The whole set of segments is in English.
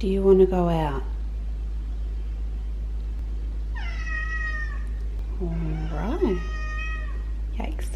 Do you want to go out? Alright. Yikes.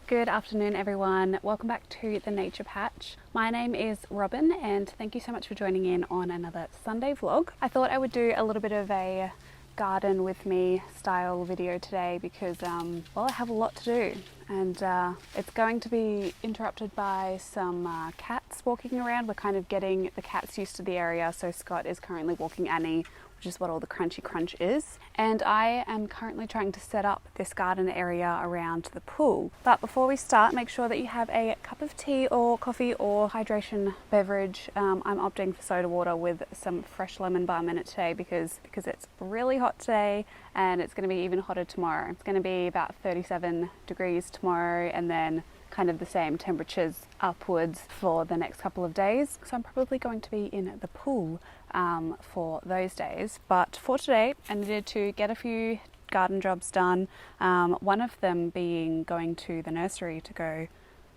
Good afternoon everyone, welcome back to the Nature Patch. My name is Robyn and thank you so much for joining in on another Sunday vlog. I thought I would do a little bit of a garden with me style video today because well, I have a lot to do and it's going to be interrupted by some cats walking around. We're kind of getting the cats used to the area, so Scott is currently walking Annie, which is what all the crunchy crunch is. And I am currently trying to set up this garden area around the pool. But before we start, make sure that you have a cup of tea or coffee or hydration beverage. I'm opting for soda water with some fresh lemon balm in it today because it's really hot today and it's going to be even hotter tomorrow. It's going to be about 37 degrees tomorrow and then kind of the same temperatures upwards for the next couple of days. So I'm probably going to be in the pool for those days. But for today, I needed to get a few garden jobs done. One of them being going to the nursery to go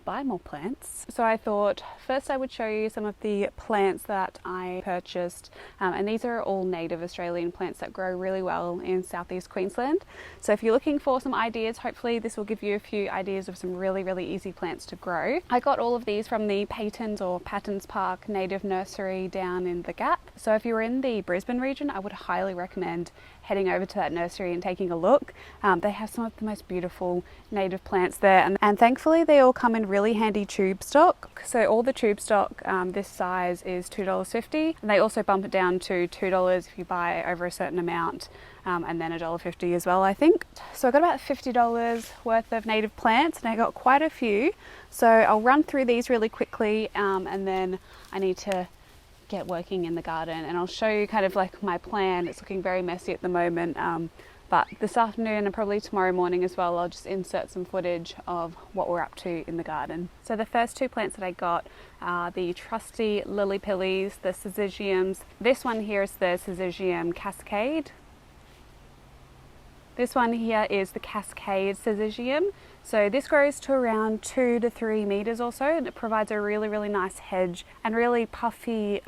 buy more plants. So I thought first I would show you some of the plants that I purchased, and these are all native Australian plants that grow really well in southeast Queensland. So if you're looking for some ideas, hopefully this will give you a few ideas of some really easy plants to grow. I got all of these from the Paytons or Pattons Park Native Nursery down in the Gap. So if you're in the Brisbane region, I would highly recommend heading over to that nursery and taking a look. They have some of the most beautiful native plants there, and thankfully they all come in really handy tube stock. So all the tube stock this size is $2.50, and they also bump it down to $2 if you buy over a certain amount, and then $1.50 as well, I think. So I got about $50 worth of native plants and I got quite a few. So I'll run through these really quickly and then I need to get working in the garden and I'll show you kind of like my plan. It's looking very messy at the moment, but this afternoon and probably tomorrow morning as well, I'll just insert some footage of what we're up to in the garden. So the first two plants that I got are the trusty lily pillies, the syzygiums. This one here is the syzygium cascade. This one here is the cascade syzygium. So this grows to around 2 to 3 meters or so, and it provides a really nice hedge and really puffy,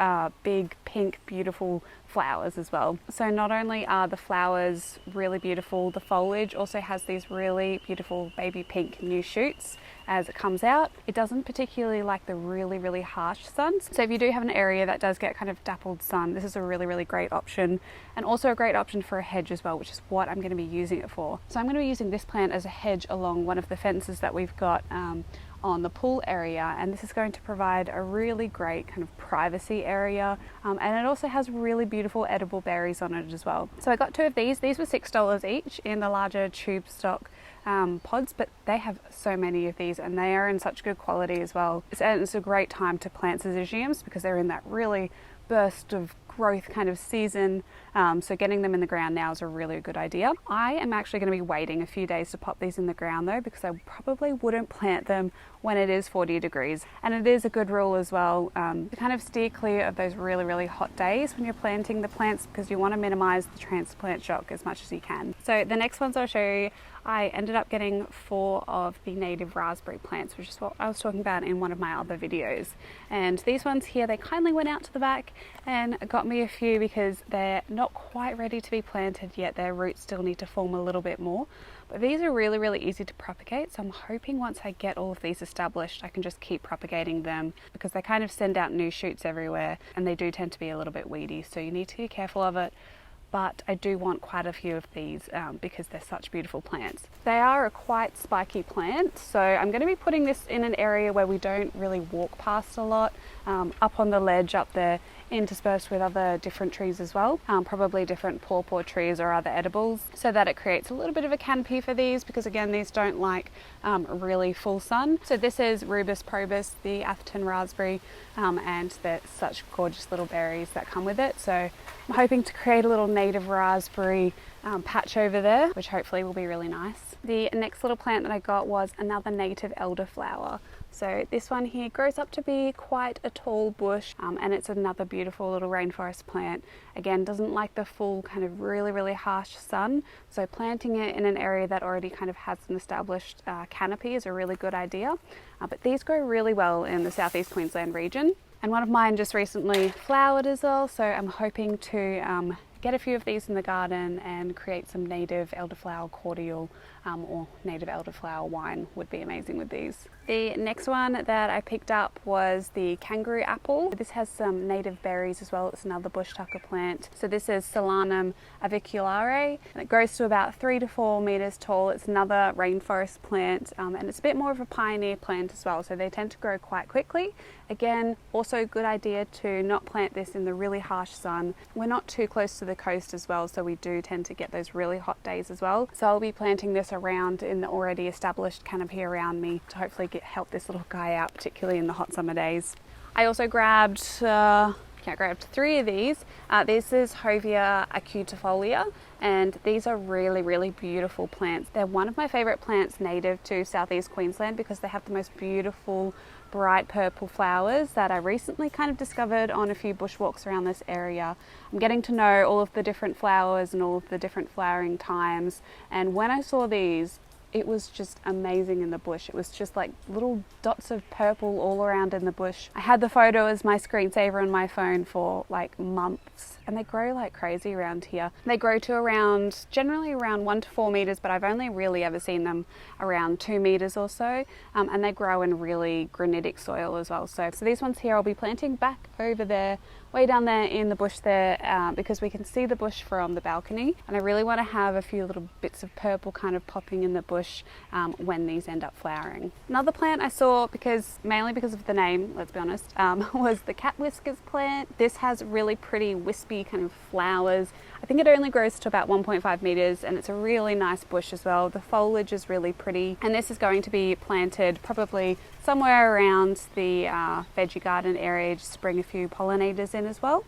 big, pink, beautiful flowers as well. So not only are the flowers really beautiful, the foliage also has these really beautiful baby pink new shoots as it comes out. It doesn't particularly like the really harsh sun. So if you do have an area that does get kind of dappled sun, this is a really great option, and also a great option for a hedge as well, which is what I'm going to be using it for. So I'm going to be using this plant as a hedge along one of the fences that we've got on the pool area, and this is going to provide a really great kind of privacy area, and it also has really beautiful edible berries on it as well. So I got two of these. These were $6 each in the larger tube stock pods, but they have so many of these and they are in such good quality as well. And it's a great time to plant syzygiums because they're in that really burst of growth kind of season, so getting them in the ground now is a really good idea. I am actually going to be waiting a few days to pop these in the ground though, because I probably wouldn't plant them when it is 40 degrees. And it is a good rule as well to kind of steer clear of those really hot days when you're planting the plants, because you want to minimize the transplant shock as much as you can. So the next ones I'll show you, I ended up getting 4 of the native raspberry plants, which is what I was talking about in one of my other videos. And these ones here, they kindly went out to the back and got me a few because they're not quite ready to be planted yet. Their roots still need to form a little bit more. But these are really easy to propagate, so I'm hoping once I get all of these established, I can just keep propagating them, because they kind of send out new shoots everywhere and they do tend to be a little bit weedy, so you need to be careful of it. But I do want quite a few of these because they're such beautiful plants. They are a quite spiky plant, so I'm going to be putting this in an area where we don't really walk past a lot, up on the ledge up there, interspersed with other different trees as well, probably different pawpaw trees or other edibles, so that it creates a little bit of a canopy for these, because again, these don't like really full sun. So this is Rubus probus, the Atherton raspberry, and they're such gorgeous little berries that come with it. So I'm hoping to create a little native raspberry patch over there, which hopefully will be really nice. The next little plant that I got was another native elderflower. So this one here grows up to be quite a tall bush, and it's another beautiful little rainforest plant. Again, doesn't like the full kind of really harsh sun, so planting it in an area that already kind of has an established canopy is a really good idea. But these grow really well in the southeast Queensland region. And one of mine just recently flowered as well, so I'm hoping to get a few of these in the garden and create some native elderflower cordial, or native elderflower wine would be amazing with these. The next one that I picked up was the kangaroo apple. This has some native berries as well. It's another bush tucker plant. So this is Solanum aviculare, and it grows to about 3 to 4 meters tall. It's another rainforest plant, and it's a bit more of a pioneer plant as well, so they tend to grow quite quickly. Again, also a good idea to not plant this in the really harsh sun. We're not too close to the coast as well, so we do tend to get those really hot days as well. So I'll be planting this around in the already established canopy around me to hopefully help this little guy out, particularly in the hot summer days. I also grabbed 3 of these. This is Hovia acutifolia, and these are really beautiful plants. They're one of my favorite plants native to southeast Queensland because they have the most beautiful bright purple flowers that I recently kind of discovered on a few bushwalks around this area. I'm getting to know all of the different flowers and all of the different flowering times, and when I saw these, it was just amazing in the bush. It was just like little dots of purple all around in the bush. I had the photo as my screensaver on my phone for like months, and they grow like crazy around here. They grow to generally around 1 to 4 meters, but I've only really ever seen them around 2 meters or so, and they grow in really granitic soil as well. So these ones here I'll be planting back over there, way down there in the bush there, because we can see the bush from the balcony, and I really want to have a few little bits of purple kind of popping in the bush when these end up flowering. Another plant I saw, mainly because of the name, let's be honest, was the cat whiskers plant. This has really pretty wispy kind of flowers. I think it only grows to about 1.5 meters, and it's a really nice bush as well. The foliage is really pretty, and this is going to be planted probably somewhere around the veggie garden area, just to bring a few pollinators in as well.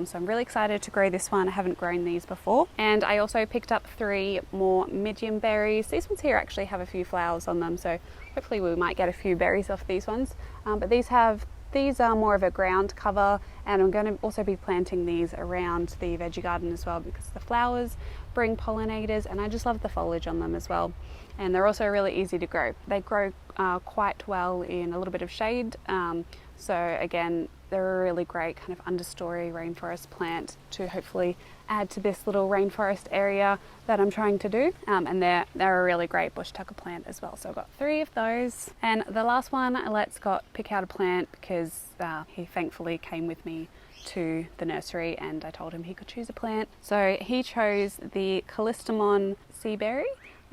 So I'm really excited to grow this one. I haven't grown these before. And I also picked up 3 more medium berries. These ones here actually have a few flowers on them, so hopefully we might get a few berries off these ones. But these are more of a ground cover, and I'm going to also be planting these around the veggie garden as well, because the flowers bring pollinators, and I just love the foliage on them as well. And they're also really easy to grow. They grow quite well in a little bit of shade. So again, they're a really great kind of understory rainforest plant to hopefully add to this little rainforest area that I'm trying to do. And they're a really great bush tucker plant as well. So I've got 3 of those. And the last one, I let Scott pick out a plant because he thankfully came with me to the nursery and I told him he could choose a plant. So he chose the Callistemon seaberry.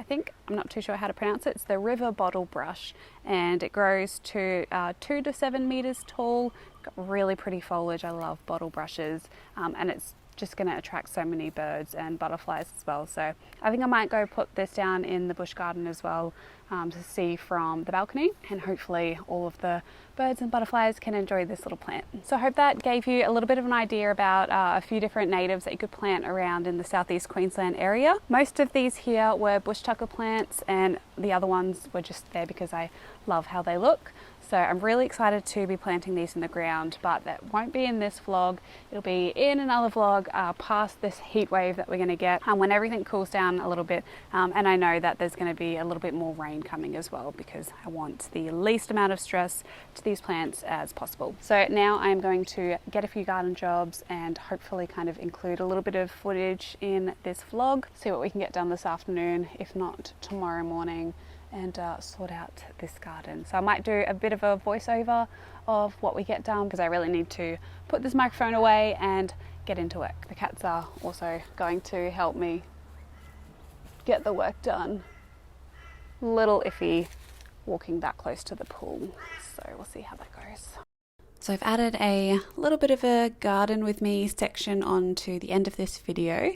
I'm not too sure how to pronounce it. It's the river bottle brush, and it grows to 2 to 7 meters tall. Got really pretty foliage. I love bottle brushes, and it's just going to attract so many birds and butterflies as well. So I think I might go put this down in the bush garden as well, to see from the balcony, and hopefully all of the birds and butterflies can enjoy this little plant. So I hope that gave you a little bit of an idea about a few different natives that you could plant around in the southeast Queensland area. Most of these here were bush tucker plants, and the other ones were just there because I love how they look. So I'm really excited to be planting these in the ground, but that won't be in this vlog. It'll be in another vlog past this heat wave that we're going to get when everything cools down a little bit. And I know that there's going to be a little bit more rain coming as well, because I want the least amount of stress to these plants as possible. So now I'm going to get a few garden jobs and hopefully kind of include a little bit of footage in this vlog, see what we can get done this afternoon, if not tomorrow morning, and sort out this garden. So I might do a bit of a voiceover of what we get done, because I really need to put this microphone away and get into work. The cats are also going to help me get the work done. Little iffy walking that close to the pool, so we'll see how that goes. So I've added a little bit of a garden with me section onto the end of this video.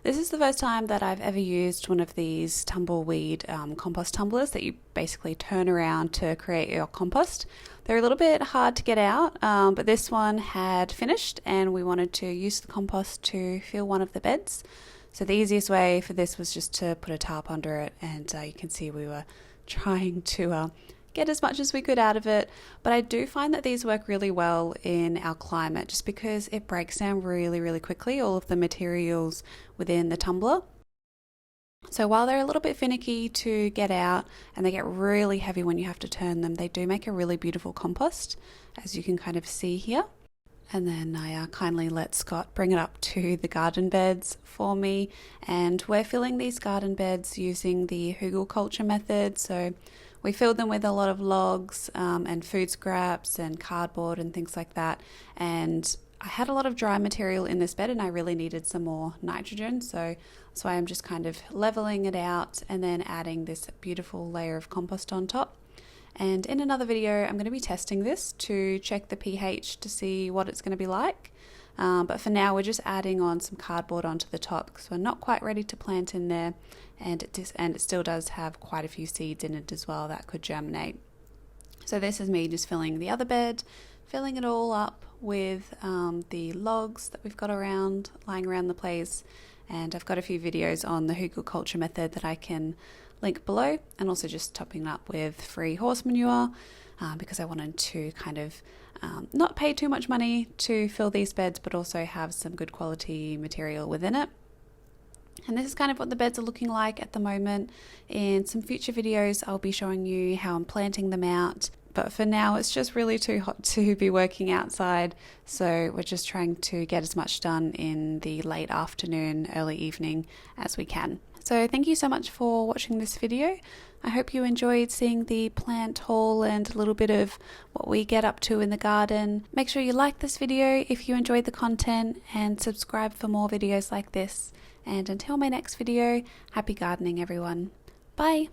This is the first time that I've ever used one of these tumbleweed compost tumblers that you basically turn around to create your compost. They're a little bit hard to get out, but this one had finished and we wanted to use the compost to fill one of the beds. So the easiest way for this was just to put a tarp under it, and you can see we were trying to get as much as we could out of it. But I do find that these work really well in our climate, just because it breaks down really quickly, all of the materials within the tumbler. So while they're a little bit finicky to get out and they get really heavy when you have to turn them, they do make a really beautiful compost, as you can kind of see here. And then I kindly let Scott bring it up to the garden beds for me, and we're filling these garden beds using the hugelkultur method. So we filled them with a lot of logs and food scraps and cardboard and things like that. And I had a lot of dry material in this bed and I really needed some more nitrogen. So that's why I'm just kind of leveling it out and then adding this beautiful layer of compost on top. And in another video, I'm going to be testing this to check the pH to see what it's going to be like. But for now, we're just adding on some cardboard onto the top because we're not quite ready to plant in there. And it still does have quite a few seeds in it as well that could germinate. So this is me just filling the other bed, filling it all up with the logs that we've got lying around the place. And I've got a few videos on the hugelkultur method that I can link below, and also just topping it up with free horse manure because I wanted to kind of not pay too much money to fill these beds, but also have some good quality material within it. And this is kind of what the beds are looking like at the moment. In some future videos, I'll be showing you how I'm planting them out. But for now, it's just really too hot to be working outside. So we're just trying to get as much done in the late afternoon, early evening as we can. So thank you so much for watching this video. I hope you enjoyed seeing the plant haul and a little bit of what we get up to in the garden. Make sure you like this video if you enjoyed the content, and subscribe for more videos like this. And until my next video, happy gardening everyone. Bye!